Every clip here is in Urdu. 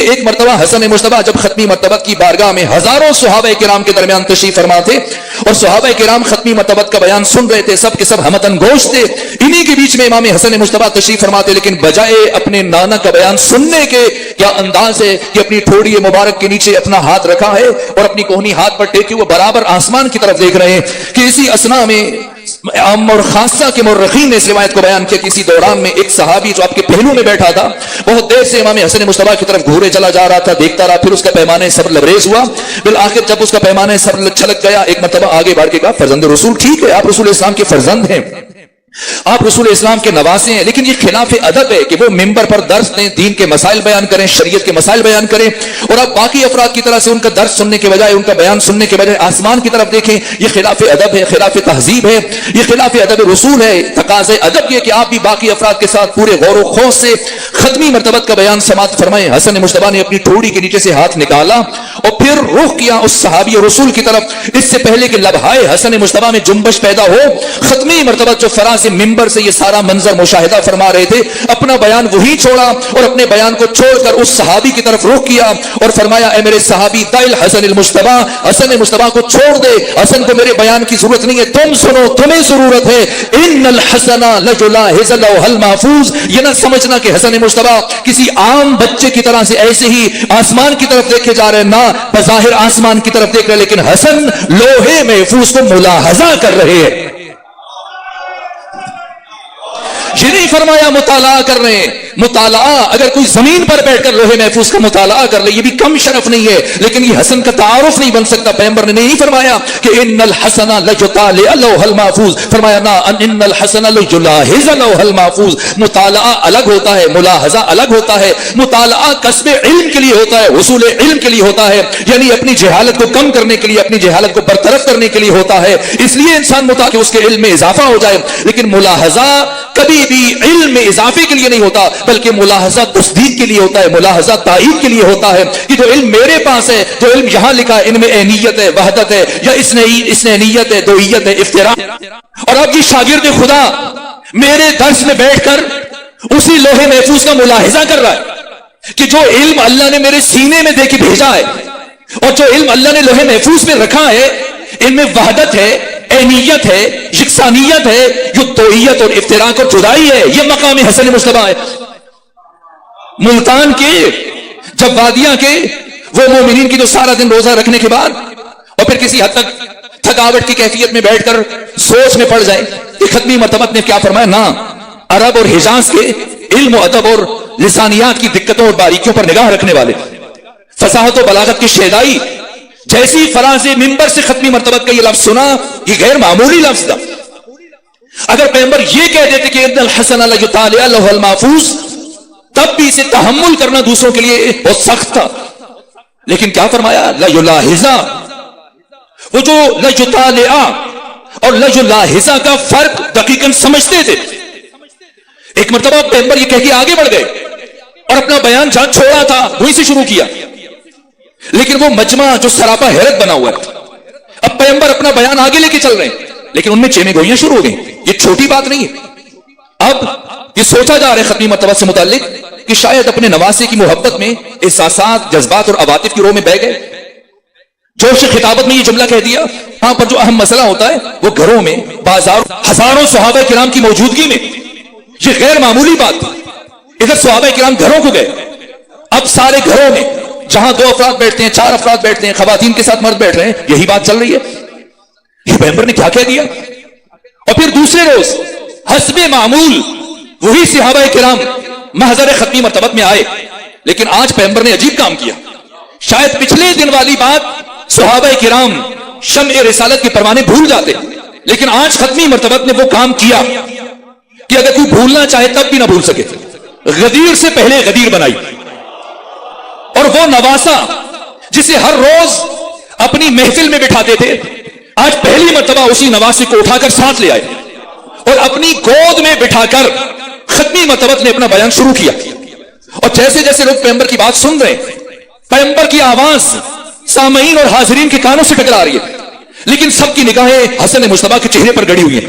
ایک مرتبہ حسن مجتبی جب ختمی مرتبت کی بارگاہ میں ہزاروں صحابہ کرام کے درمیان تشریف فرما تھے اور صحابہ کرام ختمی مرتبت کا بیان سن رہے تھے، سب کے سب ہمتن گوش تھے، انہی کے بیچ میں امام حسن مجتبی تشریف فرما تھے، لیکن بجائے اپنے نانا کا بیان سننے کے کیا انداز ہے کہ اپنی ٹھوڑی مبارک کے نیچے اپنا ہاتھ رکھا ہے اور اپنی کوہنی ہاتھ پر ٹیکے وہ برابر آسمان کی طرف دیکھ رہے ہیں کہ اسی اسنا میں عام اور خاصہ کے مورخین نے اس روایت کو بیان کیا کہ اسی دوران میں ایک صحابی جو آپ کے پہلو میں بیٹھا تھا بہت دیر سے امام حسن مجتبی کی طرف گھورے چلا جا رہا تھا، دیکھتا رہا، پھر اس کا پیمانہ صبر لبریز ہوا، بالآخر جب اس کا پیمانہ صبر چھلک گیا، ایک مرتبہ آگے بڑھ کے کہا فرزند رسول ٹھیک ہے آپ رسول اسلام کے فرزند ہیں، آپ رسول اسلام کے نواسے ہیں، لیکن یہ خلاف ادب ہے کہ وہ ممبر پر درس دیں، دین کے مسائل بیان کریں، شریعت کے مسائل بیان کریں، اور آپ باقی افراد کی طرح سے ان کا درس سننے کے بجائے، ان کا بیان سننے کے بجائے آسمان کی طرف دیکھیں۔ یہ خلاف ادب ہے، خلاف تہذیب ہے، یہ خلاف ادب رسول ہے۔ تقاضے ادب یہ کہ آپ بھی باقی افراد کے ساتھ پورے غور و خوض سے ختمی مرتبت کا بیان سماعت فرمائیں۔ حسن مجتبی نے اپنی ٹھوڑی کے نیچے سے ہاتھ نکالا اور پھر رخ کیا اس صحابی رسول کی طرف، اس سے پہلے کہ لبہائے حسن مجتبی میں جنبش پیدا ہو، ختمی مرتبت جو فراز ممبر سے یہ سارا منظر مشاہدہ فرما رہے تھے، اپنا بیان وہی چھوڑا اور اپنے بیان کو چھوڑ کر اس صحابی کی طرف رخ کیا اور فرمایا اے میرے صحابی دائل حسن المجتبی، حسن مجتبی کو چھوڑ دے، حسن کو میرے بیان کی ضرورت نہیں ہے، تم سنو، تمہیں ضرورت ہے۔ ان الحسن لجلاحظ لوح المحفوظ، یہ نہ سمجھنا کہ حسن مجتبی کسی عام بچے کی طرح سے ایسے ہی آسمان کی طرف دیکھے جا رہے ہیں، نہ بظاہر آسمان کی طرف دیکھ رہے، لیکن حسن لوح محفوظ کو ملاحظہ کر رہے ہیں۔ یہ نہیں فرمایا مطالعہ کر رہے ہیں، مطالعہ اگر کوئی زمین پر بیٹھ کر لوح محفوظ کا مطالعہ کر لے یہ بھی کم شرف نہیں ہے، لیکن یہ حسن کا تعارف نہیں بن سکتا۔ پیغمبر نے نہیں فرمایا کہ ان الحسن لجطالع لوح المحفوظ، فرمایا نا ان الحسن لجلاحظ لوح المحفوظ۔ مطالعہ الگ ہوتا ہے، ملاحظہ الگ ہوتا ہے۔ مطالعہ کسب علم کے لیے ہوتا ہے، حصول علم کے لیے ہوتا ہے، یعنی اپنی جہالت کو کم کرنے کے لیے، اپنی جہالت کو برطرف کرنے کے لیے ہوتا ہے، اس لیے انسان مطالعہ کہ اس کے علم میں اضافہ ہو جائے، لیکن ملاحظہ کبھی بھی علم میں اضافے کے لیے نہیں ہوتا، بلکہ ملاحظہ تصدیق کے لیے ہوتا ہے، ملاحظہ تائید کے لیے ہوتا ہے کہ جو علم میرے پاس ہے، جو علم یہاں لکھا ہے، ان میں اینیت ہے، وحدت ہے، یا اسنینیت ہے، دوئیت ہے، افتراء۔ اور اب یہ شاگرد خدا میرے درس میں بیٹھ کر اسی لوح محفوظ کا ملاحظہ کر رہا ہے کہ جو علم اللہ نے میرے سینے میں دے کے بھیجا ہے اور جو علم اللہ نے لوح محفوظ میں رکھا ہے، ان میں وحدت ہے، اینیت ہے، یکسانیت ہے، جو توحیت اور افتراق اور جدائی ہے، یہ مقام حسن مجتبی ہے۔ ملتان کے جب وادیاں کے وہ مومنین کی جو سارا دن روزہ رکھنے کے بعد اور پھر کسی حد تک تھکاوٹ کی کیفیت میں بیٹھ کر سوچ میں پڑ جائے کہ ختمی مرتبت نے کیا فرمایا، نہ عرب اور حجاز کے علم و ادب اور لسانیات کی دقتوں اور باریکیوں پر نگاہ رکھنے والے، فصاحت و بلاغت کی شیدائی، جیسی فراز ممبر سے ختمی مرتبت کا یہ لفظ سنا، یہ غیر معمولی لفظ تھا۔ اگر پیغمبر یہ کہہ دیتے کہ ان الحسن لجطالع لوح المحفوظ، تب بھی اسے تحمل کرنا دوسروں کے لیے بہت سخت تھا، لیکن کیا فرمایا، لجلاحظ۔ وہ جو لجطالع اور لجلاحظ کا فرق دقیقاً سمجھتے تھے۔ ایک مرتبہ پیغمبر یہ کہہ کے آگے بڑھ گئے اور اپنا بیان جہاں چھوڑا تھا وہیں سے شروع کیا، لیکن وہ مجمع جو سراپا حیرت بنا ہوا ہے، اب پیغمبر اپنا بیان آگے لے کے چل رہے ہیں، لیکن ان میں چیمیں گوئیاں شروع ہو گئی۔ یہ چھوٹی بات نہیں ہے، اب یہ سوچا جا رہا ہے ختمی مرتبہ سے متعلق کہ شاید اپنے نواسے کی محبت میں احساسات، جذبات اور عواطف کی روح میں بہہ گئے، جوش خطابت میں یہ جملہ کہہ دیا۔ ہاں، پر جو اہم مسئلہ ہوتا ہے وہ گھروں میں، بازاروں، ہزاروں صحابہ کرام کی موجودگی میں یہ غیر معمولی بات تھی۔ ادھر صحابہ کرام گھروں کو گئے، اب سارے گھروں میں جہاں 2 افراد بیٹھتے ہیں، 4 افراد بیٹھتے ہیں، خواتین کے ساتھ مرد بیٹھ رہے ہیں، یہی بات چل رہی ہے۔ یہ پیغمبر نے کیا کہہ دیا؟ اور پھر دوسرے روز حسب معمول وہی صحابہ کرام محضر ختمی مرتبت میں آئے، لیکن آج پیغمبر نے عجیب کام کیا۔ شاید پچھلے دن والی بات صحابہ کرام شمع رسالت کے پروانے بھول جاتے، لیکن آج ختمی مرتبت نے وہ کام کیا کہ اگر کوئی بھولنا چاہے تب بھی نہ بھول سکے۔ غدیر سے پہلے غدیر بنائی، اور وہ نواسا جسے ہر روز اپنی محفل میں بٹھاتے تھے، آج پہلی مرتبہ اسی نواسے کو اٹھا کر ساتھ لے آئے اور اپنی گود میں بٹھا کر ختمی مرتبت نے اپنا بیان شروع کیا۔ اور جیسے جیسے لوگ پیغمبر کی بات سن رہے ہیں، پیغمبر کی آواز سامعین اور حاضرین کے کانوں سے ٹکرا رہی ہے، لیکن سب کی نگاہیں حسن مجتبی کے چہرے پر گڑی ہوئی ہیں۔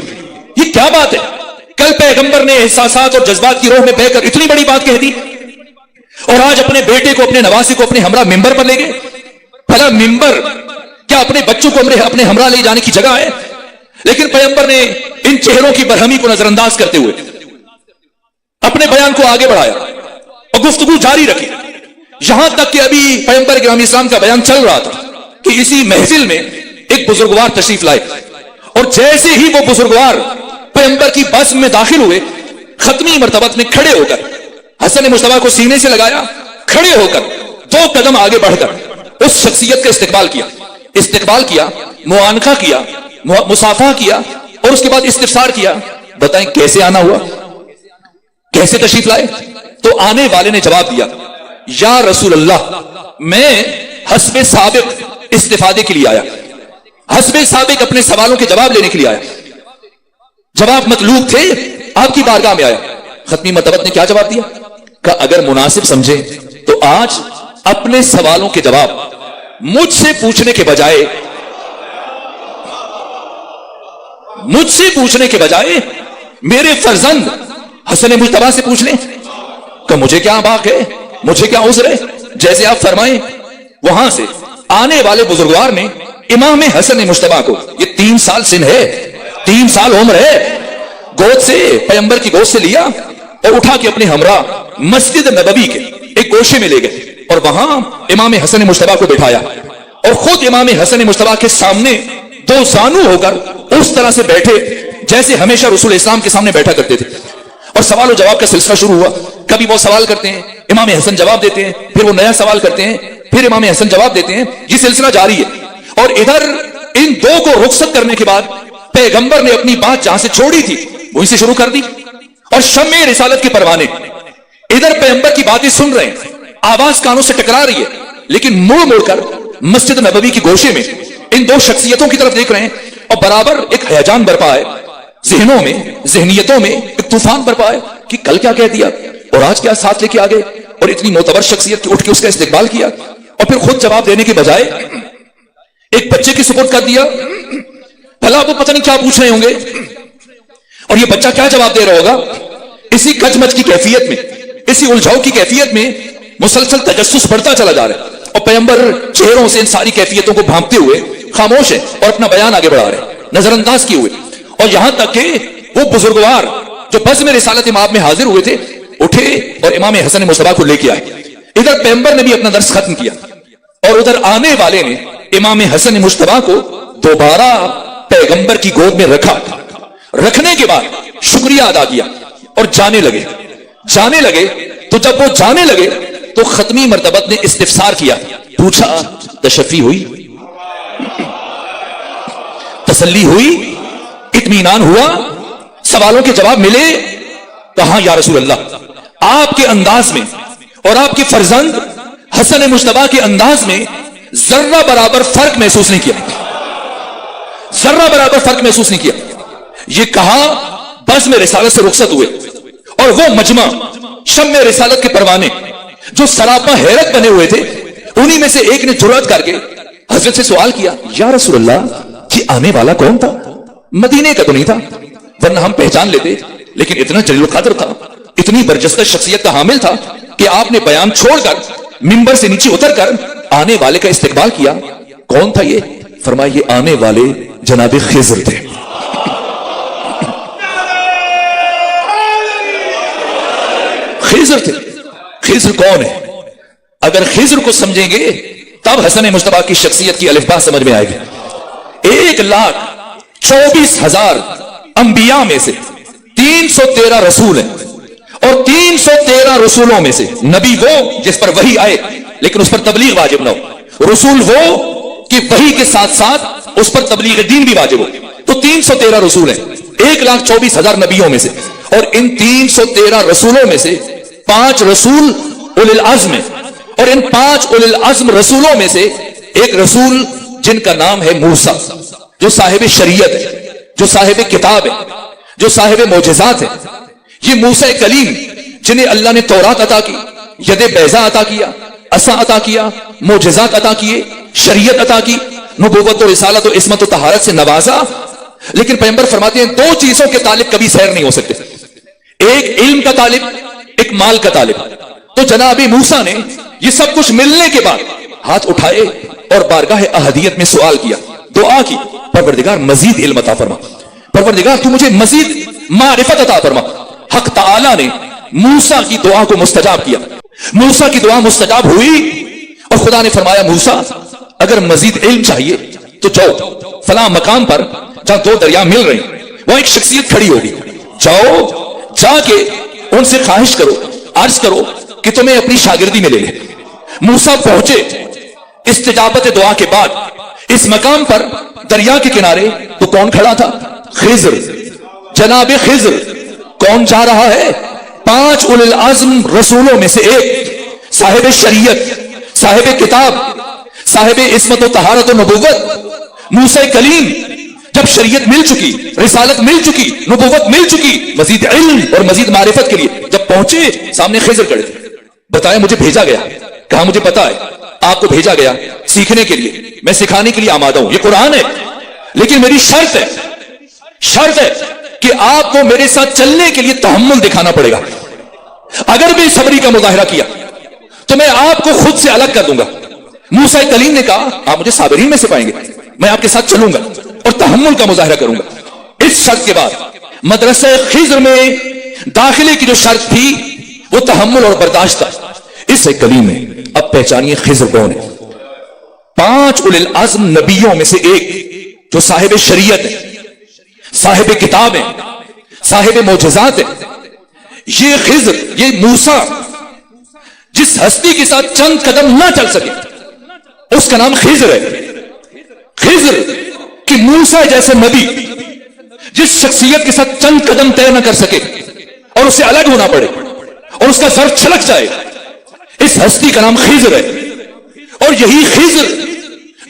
یہ کیا بات ہے؟ کل پیغمبر نے احساسات اور جذبات کی روح میں بہ کر اتنی بڑی بات کہہ دی، اور آج اپنے بیٹے کو, اپنے نواسے کو اپنے ہمراہ ممبر پر لے گئے. بھلا ممبر کیا اپنے بچوں کو اپنے ہمراہ لے جانے کی جگہ ہے؟ لیکن پیغمبر نے ان چہروں کی برہمی کو نظر انداز کرتے ہوئے اپنے بیان کو آگے بڑھایا اور گفتگو جاری رکھی, یہاں تک کہ ابھی پیغمبر گرامی اسلام کا بیان چل رہا تھا کہ اسی محفل میں ایک بزرگوار تشریف لائے, اور جیسے ہی وہ بزرگوار پیغمبر کی بس میں داخل ہوئے, ختمی مرتبت نے کھڑے ہو کر حسن مصطفیٰ کو سینے سے لگایا, کھڑے ہو کر 2 قدم آگے بڑھ کر اس شخصیت کا استقبال کیا, معانقہ کیا, مصافحہ کیا, اور اس کے بعد استفسار کیا, بتائیں کیسے آنا ہوا, کیسے تشریف لائے؟ تو آنے والے نے جواب دیا, یا رسول اللہ میں حسب سابق استفادے کے لیے آیا, حسب سابق اپنے سوالوں کے جواب لینے کے لیے آیا, جواب مطلوب تھے آپ کی بارگاہ میں آیا. ختمی مرتبت نے کیا جواب دیا؟ کہ اگر مناسب سمجھے تو آج اپنے سوالوں کے جواب مجھ سے پوچھنے کے بجائے میرے فرزند حسن مجتبیٰ سے پوچھ لیں کہ مجھے کیا باق ہے, مجھے کیا عذر ہے, جیسے آپ فرمائیں. وہاں سے آنے والے بزرگوار نے امام حسن مجتبیٰ کو, یہ 3 سال سن ہے, 3 سال عمر ہے, گود سے پیغمبر کی گود سے لیا اور اٹھا کے اپنے ہمراہ مسجد نبوی کے ایک گوشے میں لے گئے, اور وہاں امام حسن مجتبیٰ کو بٹھایا, اور خود امام حسن مجتبیٰ کے سامنے 2 زانو ہو کر اس طرح سے بیٹھے جیسے ہمیشہ رسول اسلام کے سامنے بیٹھا کرتے تھے, اور سوال و جواب کا سلسلہ شروع ہوا. کبھی وہ سوال کرتے ہیں, امام حسن جواب دیتے ہیں, پھر وہ نیا سوال کرتے ہیں, پھر امام حسن جواب دیتے ہیں. یہ سلسلہ جاری ہے, اور ادھر ان 2 کو رخصت کرنے کے بعد پیغمبر نے اپنی بات جہاں سے چھوڑی تھی وہیں سے شروع کر دی, اور شمع رسالت کے پروانے ادھر پیغمبر کی باتیں سن رہے ہیں, آواز کانوں سے ٹکرا رہی ہے, لیکن مڑ کر مسجد نبوی کی گوشے میں ان 2 شخصیتوں کی طرف دیکھ رہے ہیں, اور برابر ایک ہیجان برپا ہے ذہنوں میں, ذہنیتوں میں ایک طوفان برپا ہے کہ کل کیا کہہ دیا اور آج کیا ساتھ لے کے آگے, اور اتنی معتبر شخصیت کی اٹھ کے اس کا استقبال کیا, اور پھر خود جواب دینے کے بجائے ایک بچے کی سپرد کر دیا. بھلا وہ پتہ نہیں کیا پوچھ رہے ہوں گے, اور یہ بچہ کیا جواب دے رہا ہوگا. اسی کچ مچ کی کیفیت میں, اسی الجھاؤ کی کیفیت میں مسلسل تجسس بڑھتا چلا جا رہا ہے, اور پیغمبر چہروں سے ان ساری کیفیتوں کو بھانپتے ہوئے خاموش ہے اور اپنا بیان آگے بڑھا رہے, نظر انداز کیے ہوئے. اور یہاں تک کہ وہ بزرگوار جو بس میں رسالت امام میں حاضر ہوئے تھے اٹھے اور امام حسن مصطفیٰ کو لے کے آئے. ادھر پیغمبر نے بھی اپنا درس ختم کیا, اور ادھر آنے والے نے امام حسن مصطفیٰ کو دوبارہ پیغمبر کی گود میں رکھا, رکھنے کے بعد شکریہ ادا کیا اور جانے لگے. تو جب وہ جانے لگے تو ختمی مرتبت نے استفسار کیا, پوچھا تشفی ہوئی, تسلی ہوئی, اطمینان ہوا, سوالوں کے جواب ملے؟ کہاں یا رسول اللہ, آپ کے انداز میں اور آپ کے فرزند حسن مجتبیٰ کے انداز میں ذرہ برابر فرق محسوس نہیں کیا, ذرہ برابر فرق محسوس نہیں کیا. یہ کہا بس میں رسالت سے رخصت ہوئے, اور وہ مجمع شمع رسالت کے پروانے جو سراپا حیرت بنے ہوئے تھے, انہی میں سے ایک نے جرأت کر کے حضرت سے سوال کیا, یا رسول اللہ یہ آنے والا کون تھا؟ مدینے کا تو نہیں تھا, ورنہ ہم پہچان لیتے, لیکن اتنا جلیل القدر تھا, اتنی برجستہ شخصیت کا حامل تھا کہ آپ نے بیان چھوڑ کر منبر سے نیچے اتر کر آنے والے کا استقبال کیا. کون تھا یہ؟ فرمایا یہ آنے والے جناب خضر تھے. خضر تھے. خضر کون ہے؟ اگر خضر کو سمجھیں گے تب حسن مجتبیٰ کی شخصیت کی الف با سمجھ میں آئے گی. 1,24,000 انبیاء میں سے 313 رسول ہیں, اور 313 رسولوں میں سے نبی وہ جس پر وحی آئے لیکن اس پر تبلیغ واجب نہ ہو, رسول وہ کہ وحی کے ساتھ ساتھ اس پر تبلیغ دین بھی واجب ہو. تو 313 رسول ہیں 1,24,000 نبیوں میں سے, اور ان 313 رسولوں میں سے 5 رسول اولي العزم ہیں, اور ان 5 اولي العزم رسولوں میں سے ایک رسول جن کا نام ہے موسیٰ, جو صاحب شریعت ہے, جو صاحب کتاب ہے, جو صاحب معجزات ہے. یہ موسیٰ کلیم جنہیں اللہ نے تورات عطا کی, ید بیضا عطا کیا, عصا عطا کیا, معجزات عطا کیے, شریعت عطا کی, نبوت و رسالت و عصمت و طہارت سے نوازا. لیکن پیغمبر فرماتے ہیں 2 چیزوں کے طالب کبھی سیر نہیں ہو سکتے, ایک علم کا طالب, ایک مال کا طالب. تو جناب موسیٰ نے یہ سب کچھ ملنے کے بعد ہاتھ اٹھائے اور بارگاہ احدیت میں سوال کیا، دعا کی، پروردگار مزید علم عطا فرما، پروردگار تو مجھے مزید معرفت عطا فرما۔ حق تعالی نے موسیٰ کی دعا کو مستجاب کیا، موسیٰ کی دعا مستجاب ہوئی اور خدا نے فرمایا موسیٰ اگر مزید علم چاہیے تو جاؤ فلاں مقام پر جہاں دو دریا مل رہے ہیں وہاں ایک شخصیت کھڑی ہوگی، جاؤ جا کے ان سے خواہش کرو، عرض کرو کہ تمہیں اپنی شاگردی میں لے لے۔ موسیٰ پہنچے، استجابت دعا کے بعد اس مقام پر دریا کے کنارے تو کون کھڑا تھا؟ خضر، جناب خضر۔ کون جا رہا ہے؟ 5 اولی العزم رسولوں میں سے ایک، صاحب شریعت، صاحب کتاب، صاحب عصمت و طہارت و نبوت، موسیٰ کلیم۔ جب شریعت مل چکی، رسالت مل چکی، نبوت مل چکی، مزید علم اور مزید معرفت کے لیے جب پہنچے سامنے خضر کھڑے تھے۔ بتایا مجھے بھیجا گیا، کہا مجھے پتا ہے آپ کو بھیجا گیا سیکھنے کے لیے، میں سکھانے کے لیے آمادہ ہوں، یہ قرآن ہے، لیکن میری شرط ہے کہ آپ کو میرے ساتھ چلنے کے لیے تحمل دکھانا پڑے گا۔ اگر بھی صبری کا مظاہرہ کیا تو میں آپ کو خود سے الگ کر دوں گا۔ موسیٰ کلیم نے کہا آپ مجھے صابرین میں سے پائیں گے، میں آپ کے ساتھ چلوں گا اور تحمل کا مظاہرہ کروں گا۔ اس شرط کے بعد مدرسہ خضر میں داخلے کی جو شرط تھی وہ تحمل اور برداشت تھا۔ اس کلیم میں اب پہچانیے خضر کون ہے؟ 5 اولی العزم نبیوں میں سے ایک جو صاحب شریعت ہے، صاحب کتاب ہے، صاحب معجزات ہے۔ یہ خضر، یہ موسیٰ جس ہستی کے ساتھ چند قدم نہ چل سکے اس کا نام خضر ہے۔ خضر کہ موسیٰ جیسے نبی جس شخصیت کے ساتھ چند قدم طے نہ کر سکے اور اسے الگ ہونا پڑے اور اس کا سر چھلک جائے، اس ہستی کا نام خضر ہے۔ اور یہی خضر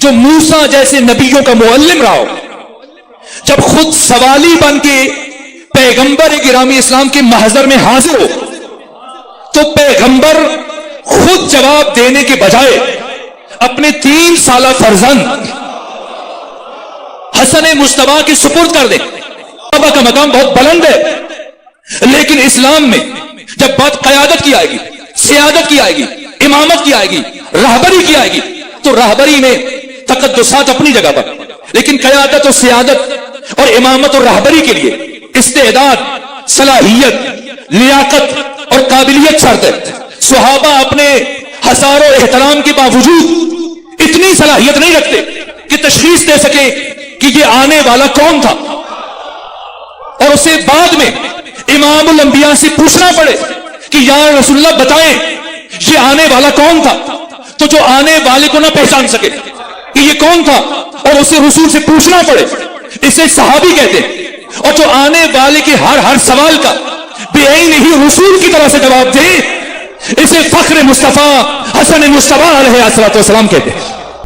جو موسیٰ جیسے نبیوں کا معلم رہا ہو، جب خود سوالی بن کے پیغمبر گرامی اسلام کے محضر میں حاضر ہو تو پیغمبر خود جواب دینے کے بجائے اپنے 3 سالہ فرزند حسن مصطفیٰ کے سپرد کر دے۔ بابا کا مقام بہت بلند ہے، لیکن اسلام میں جب بات قیادت کی آئے گی، سیادت کی آئے گی، امامت کی آئے گی، راہبری کی آئے گی تو راہبری میں تقدسات اپنی جگہ پر، لیکن قیادت و سیادت اور امامت اور راہبری کے لیے استعداد، صلاحیت، لیاقت اور قابلیت شرط ہے۔ صحابہ اپنے ہزاروں احترام کے باوجود اتنی صلاحیت نہیں رکھتے کہ تشخیص دے سکے کہ یہ آنے والا کون تھا، اور اسے بعد میں امام الانبیاء سے پوچھنا پڑے کہ یا رسول اللہ بتائیں یہ آنے والا کون تھا، تو جو آنے والے کو نہ پہچان سکے کہ یہ کون تھا اور اسے رسول سے پوچھنا پڑے، اسے صحابی کہتے ہیں۔ اور جو آنے والے کے ہر سوال کا بے عین ہی رسول کی طرح سے جواب دے، اسے فخر مصطفیٰ حسن مصطفیٰ علیہ السلام کہتے ہیں۔